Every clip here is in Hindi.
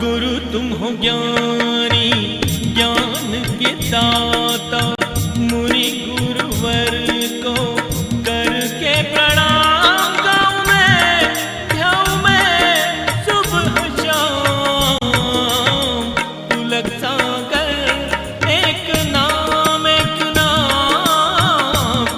गुरु तुम हो ज्ञानी ज्ञान के दाता, मुनि गुरुवर को करके प्रणाम गाऊं मैं, ध्याऊं मैं सुबह शाम। पुलक सागर एक नाम एक नाम।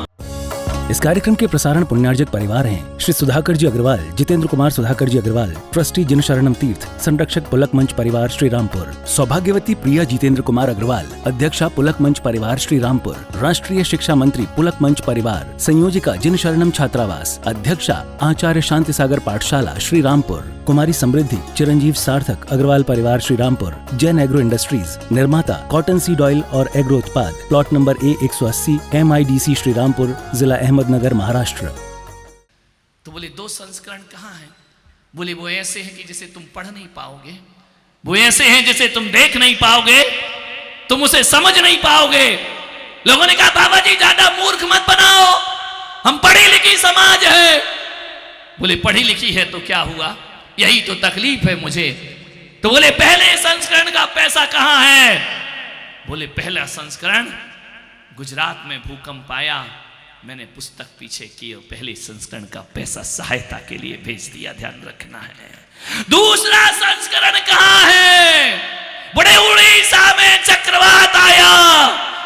इस कार्यक्रम के प्रसारण पुण्यार्जक परिवार हैं श्री सुधाकर जी अग्रवाल, जितेंद्र कुमार सुधाकर जी अग्रवाल, ट्रस्टी जिन शरणम तीर्थ, संरक्षक पुलक मंच परिवार श्री रामपुर, सौभाग्यवती प्रिया जितेंद्र कुमार अग्रवाल, अध्यक्षा पुलक मंच परिवार श्री रामपुर, राष्ट्रीय शिक्षा मंत्री पुलक मंच परिवार, संयोजिका जिन शरणम छात्रावास, अध्यक्षा आचार्य शांति सागर पाठशाला श्री रामपुर, कुमारी समृद्धि चिरंजीव सार्थक अग्रवाल परिवार श्री रामपुर, जैन एग्रो इंडस्ट्रीज, निर्माता कॉटन सीड ऑयल और एग्रो उत्पाद, plot number A180 MIDC Shri Rampur, जिला अहमदनगर, महाराष्ट्र। तो बोले दो संस्करण कहाँ हैं? बोले वो ऐसे हैं कि जिसे तुम पढ़ नहीं पाओगे, वो ऐसे हैं जिसे तुम देख नहीं पाओगे, तुम उसे समझ नहीं पाओगे। लोगों ने कहा बाबा जी ज्यादा मूर्ख मत बनाओ, हम पढ़ी लिखी समाज है। बोले पढ़ी लिखी है तो क्या हुआ, यही तो तकलीफ है मुझे। तो बोले पहले संस्करण का पैसा कहाँ है? बोले पहला संस्करण गुजरात में भूकंप आया, मैंने पुस्तक पीछे की और पहले संस्करण का पैसा सहायता के लिए भेज दिया, ध्यान रखना है। दूसरा संस्करण कहाँ है? बड़े उड़ीसा में चक्रवात आया,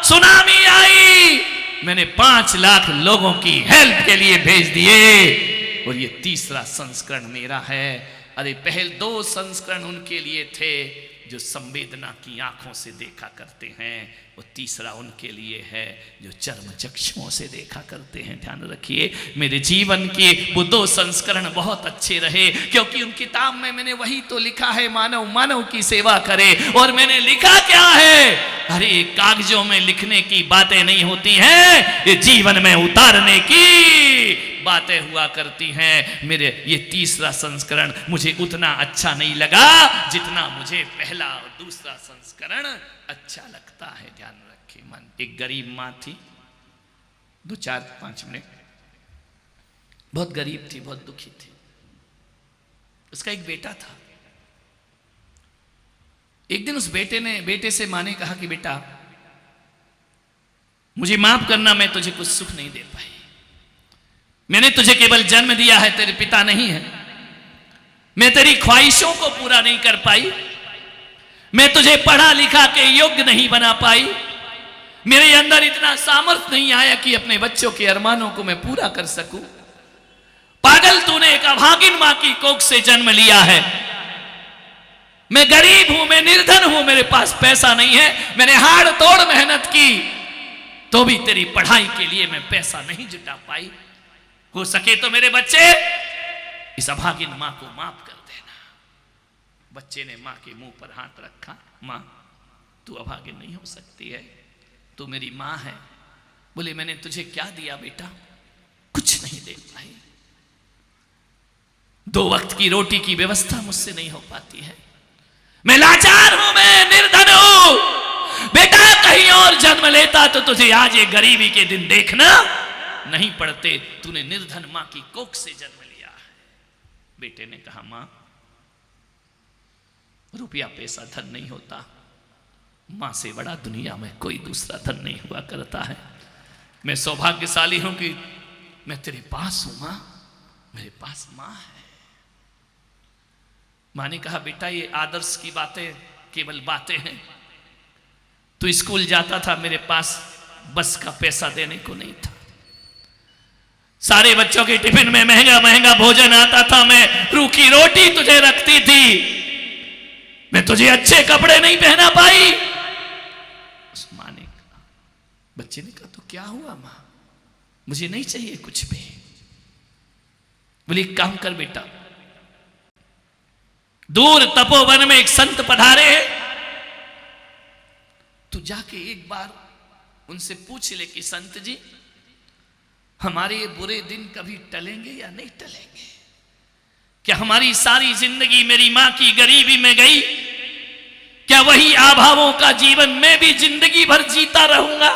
सुनामी आई, मैंने 5 लाख लोगों की हेल्प के लिए भेज दिए, और ये तीसरा संस्करण मेरा है। अरे पहले 2 संस्करण उनके लिए थे जो संवेदना की आंखों से देखा करते हैं, वो तीसरा उनके लिए है जो चर्म चक्षुओं से देखा करते हैं। ध्यान रखिए, मेरे जीवन के वो 2 संस्करण बहुत अच्छे रहे, क्योंकि उन किताब में मैंने वही तो लिखा है, मानव मानव की सेवा करे। और मैंने लिखा क्या है? अरे कागजों में लिखने की बातें नहीं होती हैं, ये जीवन में उतारने की बातें हुआ करती हैं। मेरे ये तीसरा संस्करण मुझे उतना अच्छा नहीं लगा जितना मुझे पहला और दूसरा संस्करण अच्छा लगता है। ध्यान रखिए, मन एक गरीब माँ थी, 2 4 5 मिनट, बहुत गरीब थी, बहुत दुखी थी। उसका एक बेटा था। एक दिन उस बेटे से माँ ने कहा कि बेटा मुझे माफ करना, मैं तुझे कुछ सुख नहीं दे पाई, मैंने तुझे केवल जन्म दिया है, तेरे पिता नहीं है, मैं तेरी ख्वाहिशों को पूरा नहीं कर पाई, मैं तुझे पढ़ा लिखा के योग्य नहीं बना पाई, मेरे अंदर इतना सामर्थ्य नहीं आया कि अपने बच्चों के अरमानों को मैं पूरा कर सकूं। पागल, तूने एक अभागिन मां की कोख से जन्म लिया है। मैं गरीब हूं, मैं निर्धन हूं, मेरे पास पैसा नहीं है, मैंने हाड़ तोड़ मेहनत की, तो भी तेरी पढ़ाई के लिए मैं पैसा नहीं जुटा पाई। हो सके तो मेरे बच्चे इस अभागिन मां को माफ कर देना। बच्चे ने मां के मुंह पर हाथ रखा, मां तू अभागिन नहीं हो सकती है, तू मेरी मां है। बोले मैंने तुझे क्या दिया बेटा? कुछ नहीं दे पाई, 2 वक्त की रोटी की व्यवस्था मुझसे नहीं हो पाती है, मैं लाचार हूं, मैं निर्धन हूं। बेटा कहीं और जन्म लेता तो तुझे आज ये गरीबी के दिन देखना नहीं पड़ते, तूने निर्धन मां की कोख से जन्म लिया है। बेटे ने कहा मां रुपया पैसा धन नहीं होता, मां से बड़ा दुनिया में कोई दूसरा धन नहीं हुआ करता है। मैं सौभाग्यशाली हूं कि मैं तेरे पास हूं मां, मेरे पास मां है। मां ने कहा बेटा ये आदर्श की बातें केवल बातें हैं, तू स्कूल जाता था, मेरे पास बस का पैसा देने को नहीं था, सारे बच्चों के टिफिन में महंगा महंगा भोजन आता था, मैं रूखी रोटी तुझे रखती थी, मैं तुझे अच्छे कपड़े नहीं पहना पाई। उस मां ने कहा, बच्चे ने कहा तो क्या हुआ मां, मुझे नहीं चाहिए कुछ भी। बोली काम कर बेटा, दूर तपोवन में एक संत पधारे हैं, तू जाके एक बार उनसे पूछ ले कि संत जी हमारे ये बुरे दिन कभी टलेंगे या नहीं टलेंगे? क्या हमारी सारी जिंदगी मेरी मां की गरीबी में गई? क्या वही अभावों का जीवन मैं भी जिंदगी भर जीता रहूंगा?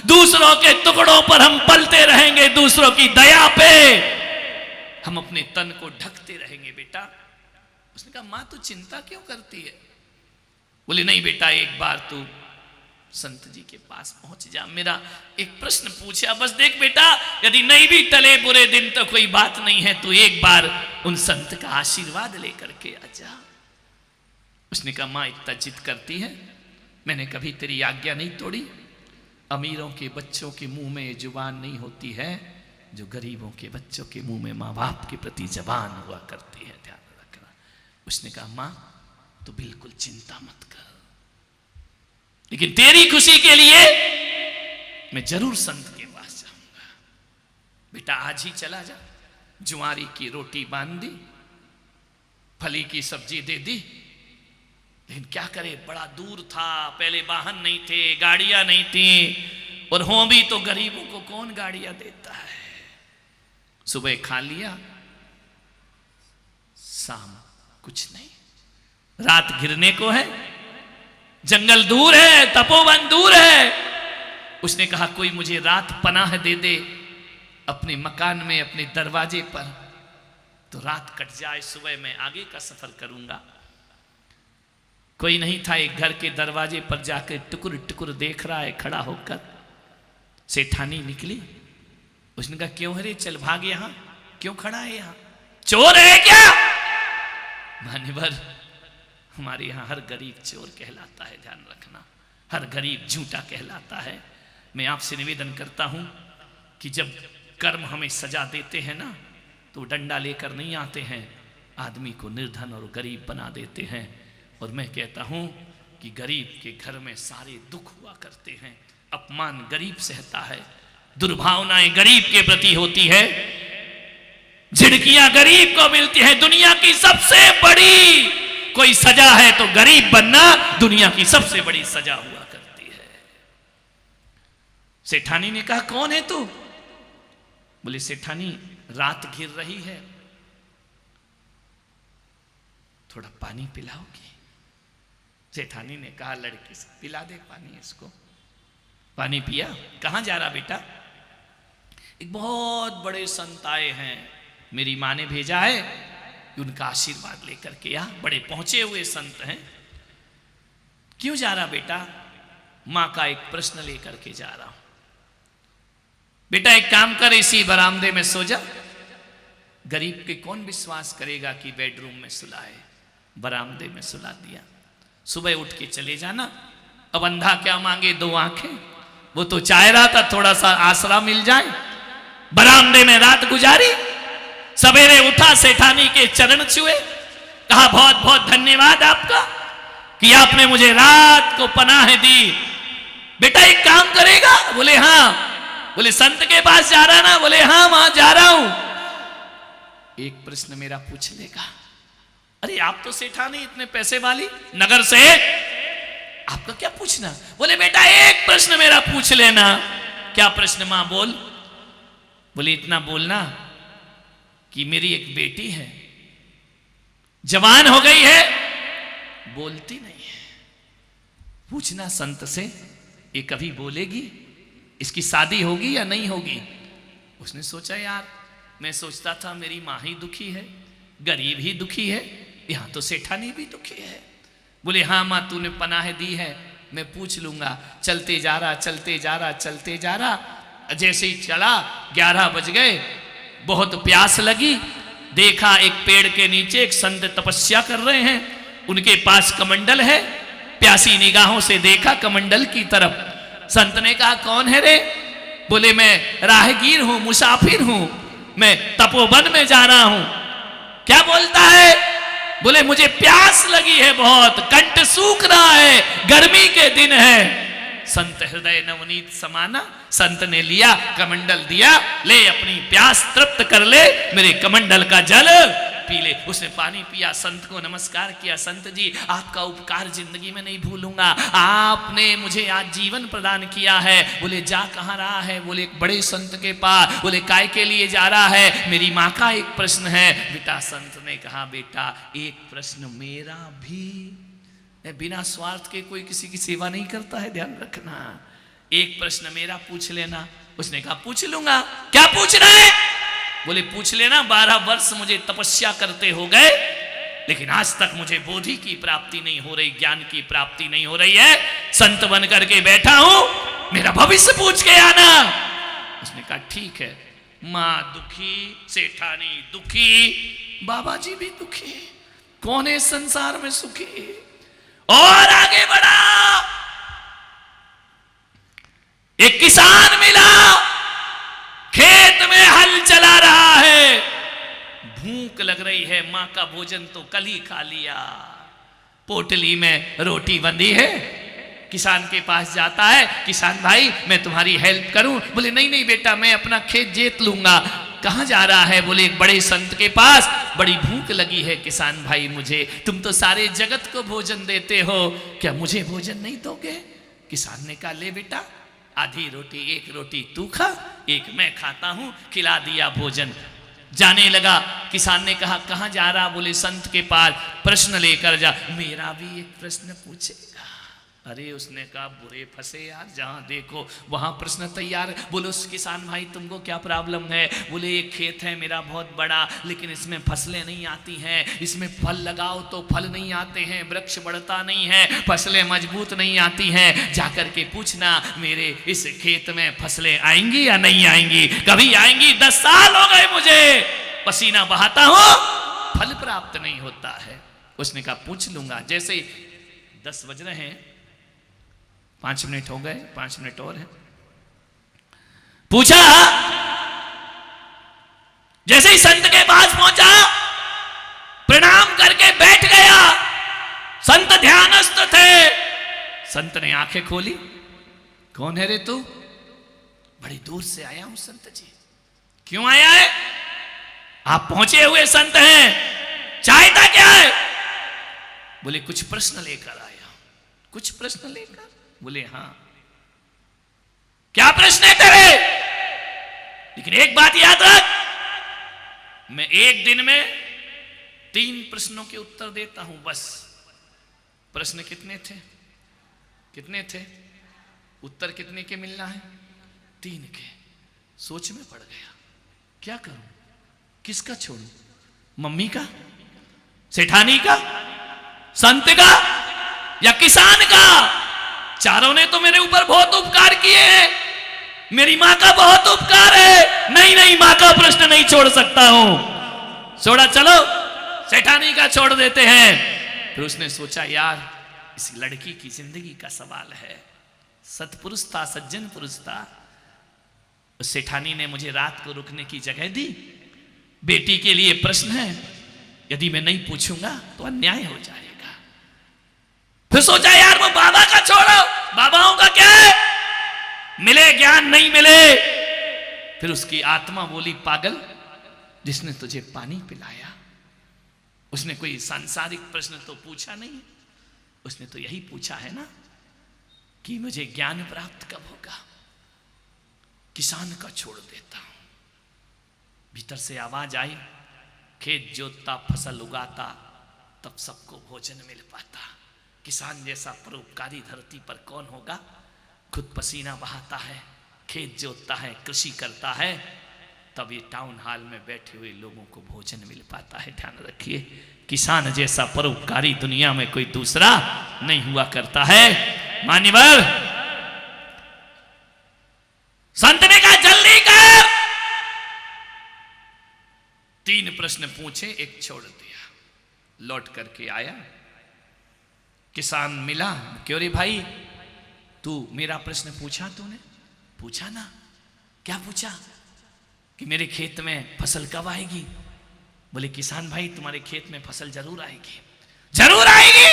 दूसरों के टुकड़ों पर हम पलते रहेंगे, दूसरों की दया पे हम अपने तन को ढकते रहेंगे बेटा? उसने कहा माँ तू चिंता क्यों करती है? बोले नहीं बेटा, एक बार तू संत जी के पास पहुंच जा, मेरा एक प्रश्न पूछा बस। देख बेटा, यदि नहीं भी टले बुरे दिन तो कोई बात नहीं है, तू एक बार उन संत का आशीर्वाद लेकर के आ जा। उसने कहा माँ इतना जिद करती है, मैंने कभी तेरी आज्ञा नहीं तोड़ी। अमीरों के बच्चों के मुंह में जुबान नहीं होती है जो गरीबों के बच्चों के मुंह में माँ बाप के प्रति जबान हुआ करती है, ध्यान रखना। उसने कहा माँ तो बिल्कुल चिंता मत कर, लेकिन तेरी खुशी के लिए मैं जरूर संत के पास जाऊंगा। बेटा आज ही चला जा। जुआरी की रोटी बांध दी, फली की सब्जी दे दी, लेकिन क्या करे, बड़ा दूर था, पहले वाहन नहीं थे, गाड़ियां नहीं थी, और हों भी तो गरीबों को कौन गाड़ियां देता है। सुबह खा लिया, शाम कुछ नहीं, रात घिरने को है, जंगल दूर है, तपोवन दूर है। उसने कहा कोई मुझे रात पनाह दे दे अपने मकान में, अपने दरवाजे पर, तो रात कट जाए, सुबह मैं आगे का सफर करूंगा। कोई नहीं था, एक घर के दरवाजे पर जाकर टुकुर टुकुर देख रहा है खड़ा होकर। सेठानी निकली, उसने कहा क्यों हरे, चल भाग, यहां क्यों खड़ा है, यहां चोर है क्या? मान्यवर, हमारे यहां हर गरीब चोर कहलाता है, ध्यान रखना, हर गरीब झूठा कहलाता है। मैं आपसे निवेदन करता हूं कि जब कर्म हमें सजा देते हैं ना, तो डंडा लेकर नहीं आते हैं, आदमी को निर्धन और गरीब बना देते हैं। और मैं कहता हूं कि गरीब के घर में सारे दुख हुआ करते हैं, अपमान गरीब सहता है, दुर्भावनाएं गरीब के प्रति होती है, झिड़कियां गरीब को मिलती है। दुनिया की सबसे बड़ी कोई सजा है तो गरीब बनना दुनिया की सबसे बड़ी सजा हुआ करती है। सेठानी ने कहा कौन है तू? बोले सेठानी रात घिर रही है, थोड़ा पानी पिलाओगी? सेठानी ने कहा लड़की से पिला दे पानी इसको। पानी पिया। कहां जा रहा बेटा? एक बहुत बड़े संत आए हैं, मेरी माँ ने भेजा है, उनका आशीर्वाद लेकर के आ, बड़े पहुंचे हुए संत हैं। क्यों जा रहा बेटा? मां का एक प्रश्न लेकर के जा रहा हूं। बेटा एक काम कर, इसी बरामदे में सो जा। गरीब के कौन विश्वास करेगा कि बेडरूम में सुलाए, बरामदे में सुला दिया। सुबह उठ के चले जाना। अब अंधा क्या मांगे, दो आंखें, वो तो चाह रहा था थोड़ा सा आसरा मिल जाए। बरामदे में रात गुजारी, सवेरे उठा, सेठानी के चरण छुए, कहा बहुत बहुत धन्यवाद आपका कि आपने मुझे रात को पनाह दी। बेटा एक काम करेगा? बोले हाँ। बोले संत के पास जा रहा ना? बोले हाँ वहां जा रहा हूं। एक प्रश्न मेरा पूछ लेगा? अरे आप तो सेठानी, इतने पैसे वाली, नगर से, आपका क्या पूछना? बोले बेटा एक प्रश्न मेरा पूछ लेना। क्या प्रश्न मां? बोल। बोले इतना बोलना कि मेरी एक बेटी है, जवान हो गई है, बोलती नहीं है। पूछना संत से, ये कभी बोलेगी? इसकी शादी होगी या नहीं होगी? उसने सोचा यार, मैं सोचता था मेरी मां ही दुखी है, गरीब ही दुखी है, यहां तो सेठानी भी दुखी है। बोले हाँ मां तूने पनाह दी है, मैं पूछ लूंगा। चलते जा रहा, चलते जा रहा, चलते जा रहा। जैसे ही चला 11 बज गए, बहुत प्यास लगी। देखा एक पेड़ के नीचे एक संत तपस्या कर रहे हैं, उनके पास कमंडल है। प्यासी निगाहों से देखा कमंडल की तरफ। संत ने कहा कौन है रे? बोले मैं राहगीर हूं, मुसाफिर हूं, मैं तपोवन में जा रहा हूं। क्या बोलता है? बोले मुझे प्यास लगी है बहुत, कंठ सूख रहा है, गर्मी के दिन है। संत हृदय नवनीत समाना, संत ने लिया कमंडल दिया, ले अपनी प्यास तृप्त कर ले, मेरे कमंडल का जल पी ले। उसने पानी पिया, संत को नमस्कार किया। संत जी आपका उपकार जिंदगी में नहीं भूलूंगा, आपने मुझे आज जीवन प्रदान किया है। बोले जा कहाँ रहा है? बोले एक बड़े संत के पास। बोले काय के लिए जा रहा है? मेरी माँ का एक प्रश्न है। बेटा संत ने कहा बेटा एक प्रश्न मेरा भी, मैं बिना स्वार्थ के कोई किसी की सेवा नहीं करता है, ध्यान रखना। एक प्रश्न मेरा पूछ लेना। उसने कहा पूछ लूंगा। क्या पूछना है? बोले पूछ लेना। 12 वर्ष मुझे तपस्या करते हो गए, लेकिन आज तक मुझे बोधि की प्राप्ति नहीं हो रही, ज्ञान की प्राप्ति नहीं हो रही है। संत बन करके बैठा हूं, मेरा भविष्य पूछ के आना। उसने कहा ठीक है। मां दुखी, सेठानी दुखी, बाबा जी भी दुखी, कौन है संसार में सुखी। और आगे बढ़ा, एक किसान मिला, खेत में हल चला रहा है, भूख लग रही है, मां का भोजन तो कल ही खा लिया, पोटली में रोटी बंधी है। किसान के पास जाता है, किसान भाई मैं तुम्हारी हेल्प करूं? बोले नहीं नहीं बेटा, मैं अपना खेत जोत लूंगा। कहां जा रहा है? बोले एक बड़े संत के पास, बड़ी भूख लगी है किसान भाई मुझे, तुम तो सारे जगत को भोजन देते हो, क्या मुझे भोजन नहीं दोगे? किसान ने कहा ले बेटा, आधी रोटी, एक रोटी तू खा, एक मैं खाता हूं, खिला दिया भोजन। जाने लगा। किसान ने कहा कहां जा रहा? बोले संत के पास, प्रश्न लेकर जा। मेरा भी एक प्रश्न पूछेगा? अरे उसने कहा बुरे फंसे यार, जहां देखो वहां प्रश्न तैयार। बोले उस किसान भाई तुमको क्या प्रॉब्लम है? बोले एक खेत है मेरा बहुत बड़ा, लेकिन इसमें फसलें नहीं आती हैं, इसमें फल लगाओ तो फल नहीं आते हैं, वृक्ष बढ़ता नहीं है, फसलें मजबूत नहीं आती हैं, जाकर के पूछना मेरे इस खेत में फसलें आएंगी या नहीं आएंगी? कभी आएंगी, 10 साल हो गए मुझे पसीना बहाता हूं, फल प्राप्त नहीं होता है। उसने कहा पूछ लूंगा। जैसे 10 बज रहे हैं, 5 मिनट हो गए, 5 मिनट और है। पूछा, जैसे ही संत के पास पहुंचा, प्रणाम करके बैठ गया। संत ध्यानस्थ थे। संत ने आंखें खोली, कौन है रे तू? बड़ी दूर से आया हूं संत जी। क्यों आया है? आप पहुंचे हुए संत हैं, चाहता क्या है? बोले कुछ प्रश्न लेकर आया हूं। कुछ प्रश्न लेकर? बोले हाँ। क्या प्रश्न है तेरे? लेकिन एक बात याद रख, मैं एक दिन में 3 प्रश्नों के उत्तर देता हूं बस। प्रश्न कितने थे? कितने थे? उत्तर कितने के मिलना है? 3 के। सोच में पड़ गया, क्या करूं, किसका छोड़ूं? मम्मी का, सेठानी का, संत का या किसान का? चारों ने तो मेरे ऊपर बहुत उपकार किए हैं, मेरी मां का बहुत उपकार है। नहीं नहीं, मां का प्रश्न नहीं छोड़ सकता हूं। छोड़ा, चलो सेठानी का छोड़ देते हैं। फिर उसने सोचा यार इस लड़की की जिंदगी का सवाल है, सत्पुरुष था, सज्जन पुरुष था। उस सेठानी ने मुझे रात को रुकने की जगह दी, बेटी के लिए प्रश्न है, यदि मैं नहीं पूछूंगा तो अन्याय हो जाएगा। फिर सोचा यार वो बाबा का छोड़ो, बाबाओं का क्या है, मिले ज्ञान नहीं मिले। फिर उसकी आत्मा बोली पागल, जिसने तुझे पानी पिलाया, उसने कोई सांसारिक प्रश्न तो पूछा नहीं, उसने तो यही पूछा है ना कि मुझे ज्ञान प्राप्त कब होगा। किसान का छोड़ देता हूं। भीतर से आवाज आई, खेत जोतता, फसल उगाता, तब सबको भोजन मिल पाता। किसान जैसा परोपकारी धरती पर कौन होगा? खुद पसीना बहाता है, खेत जोतता है, कृषि करता है, तब ये टाउन हॉल में बैठे हुए लोगों को भोजन मिल पाता है। ध्यान रखिए, किसान जैसा परोपकारी दुनिया में कोई दूसरा नहीं हुआ करता है। मान्यवर, संत ने कहा जल्दी कर। 3 प्रश्न पूछे, एक छोड़ दिया। लौट करके आया, किसान मिला, क्यों रे भाई तू मेरा प्रश्न पूछा? तूने पूछा ना, क्या पूछा? कि मेरे खेत में फसल कब आएगी? बोले किसान भाई तुम्हारे खेत में फसल जरूर आएगी। जरूर आएगी?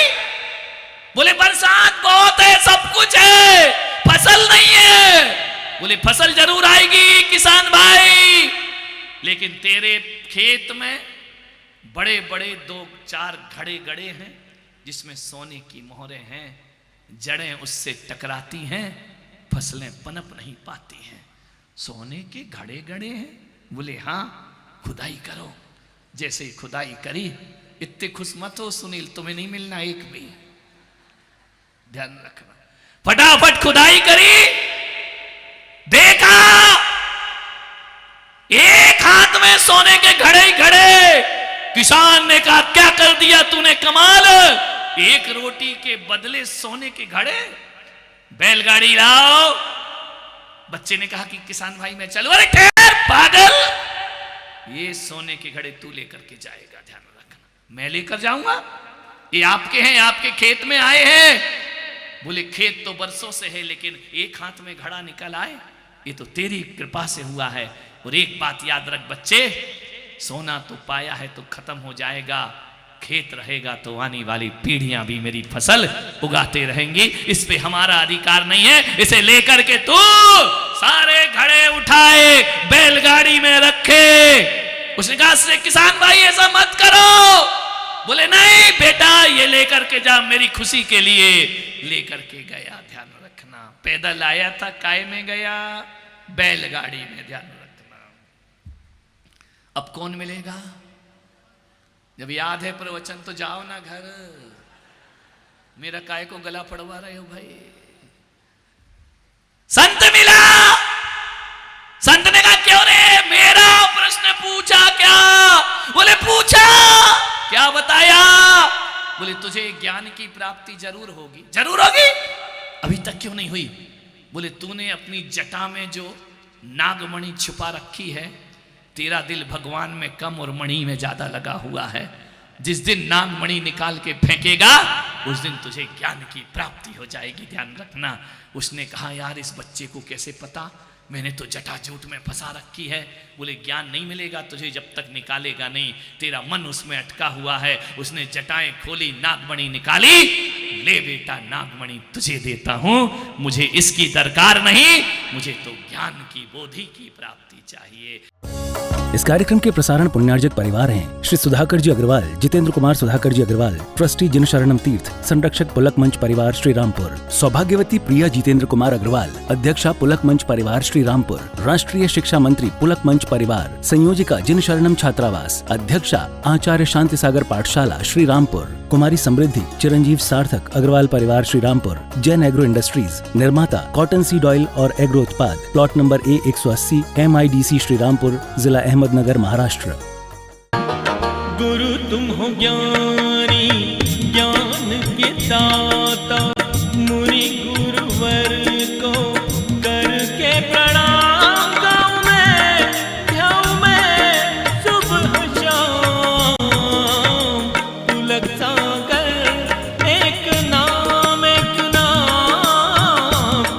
बोले बरसात बहुत है, सब कुछ है, फसल नहीं है। बोले फसल जरूर आएगी किसान भाई, लेकिन तेरे खेत में बड़े बड़े 2-4 घड़े गड़े हैं, जिसमें सोने की मोहरें हैं, जड़ें उससे टकराती हैं, फसलें पनप नहीं पाती हैं। सोने के घड़े गड़े हैं? बोले हाँ, खुदाई करो। जैसे ही खुदाई करी, इतने खुश मत हो सुनील, तुम्हें नहीं मिलना एक भी, ध्यान रखना। फटाफट खुदाई करी, देखा एक हाथ में सोने के घड़े ही घड़े, किसान ने कहा क्या कर दिया तूने कमाल, एक रोटी के बदले सोने के घड़े, बैलगाड़ी लाओ। बच्चे ने कहा कि किसान भाई मैं चलूं। अरे ठहर पागल, ये सोने के घड़े तू लेकर के जाएगा, ध्यान रखना। मैं लेकर जाऊंगा, ये आपके हैं, आपके खेत में आए हैं। बोले खेत तो बरसों से है, लेकिन एक हाथ में घड़ा निकल आए, ये तो तेरी कृपा से हुआ है। और एक बात याद रख बच्चे, सोना तो पाया है तो खत्म हो जाएगा, खेत रहेगा तो आने वाली पीढ़ियां भी मेरी फसल उगाते रहेंगी, इस पे हमारा अधिकार नहीं है। इसे लेकर के तू सारे घड़े उठाए, बैलगाड़ी में रखे। उसने कहा से किसान भाई ऐसा मत करो। बोले नहीं बेटा, ये लेकर के जा, मेरी खुशी के लिए लेकर के गया। ध्यान रखना, पैदल आया था, काय में गया, बैलगाड़ी में। ध्यान रखना। अब कौन मिलेगा? जब याद है प्रवचन तो जाओ ना घर, मेरा काय को गला पड़वा रहे हो भाई। संत मिला, संत ने कहा क्यों रे, मेरा प्रश्न पूछा क्या? बोले पूछा, क्या बताया? बोले तुझे ज्ञान की प्राप्ति जरूर होगी। जरूर होगी? अभी तक क्यों नहीं हुई? बोले तूने अपनी जटा में जो नागमणि छुपा रखी है, तेरा दिल भगवान में कम और मणि में ज्यादा लगा हुआ है। जिस दिन नागमणि निकाल के फेंकेगा, उस दिन तुझे ज्ञान की प्राप्ति हो जाएगी, ध्यान रखना। उसने कहा यार इस बच्चे को कैसे पता, मैंने तो जटाजूट में फंसा रखी है। बोले ज्ञान नहीं मिलेगा तुझे जब तक निकालेगा नहीं, तेरा मन उसमें अटका हुआ है। उसने जटाएं खोली, नागमणि निकाली। ले बेटा नागमणि तुझे देता हूं, मुझे इसकी दरकार नहीं, मुझे तो ज्ञान की बोधि की प्राप्ति चाहिए। इस कार्यक्रम के प्रसारण पुण्यार्जक परिवार हैं श्री सुधाकर जी अग्रवाल, जितेंद्र कुमार सुधाकर जी अग्रवाल, ट्रस्टी जिन शरणम तीर्थ, संरक्षक पुलक मंच परिवार श्री रामपुर, सौभाग्यवती प्रिया जितेंद्र कुमार अग्रवाल, अध्यक्षा पुलक मंच परिवार श्री रामपुर, राष्ट्रीय शिक्षा मंत्री पुलक मंच परिवार, संयोजिका जिन शरणम छात्रावास, अध्यक्षा आचार्य शांति सागर पाठशाला श्री रामपुर, कुमारी समृद्धि चिरंजीव सार्थक अग्रवाल परिवार श्री रामपुर, जैन एग्रो इंडस्ट्रीज, निर्माता कॉटन सीड ऑयल और एग्रो उत्पाद, plot number A180, MIDC Shri Rampur, जिला अहमदनगर, महाराष्ट्र। गुरु तुम हो ज्ञानी, ज्ञान के दाता, मुनि गुरु